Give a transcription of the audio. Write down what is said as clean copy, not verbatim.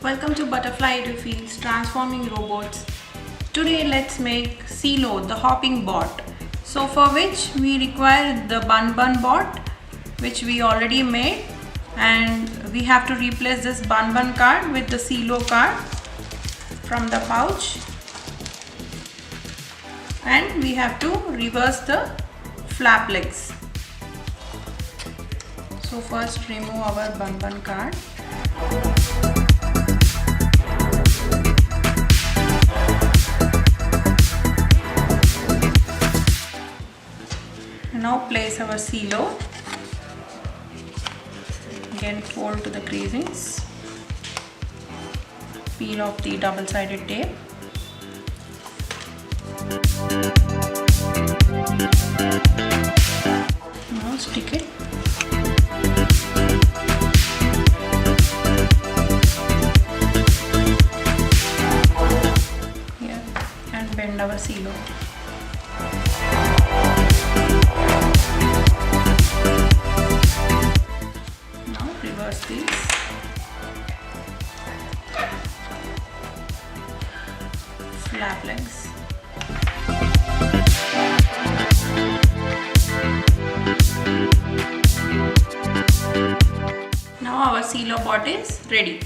Welcome to Butterflyfields transforming robots. Today let's make Sealo, the hopping bot. So for which we require the bun bot, which we already made, and we have to replace this bun card with the Sealo card from the pouch, and we have to reverse the flap legs. So first remove our bun card. Now place our Sealo. Again fold to the creasings. Peel off the double-sided tape. Now stick it. Here and bend our Sealo. Reverse these. Flap legs. Now our Sealo bot is ready.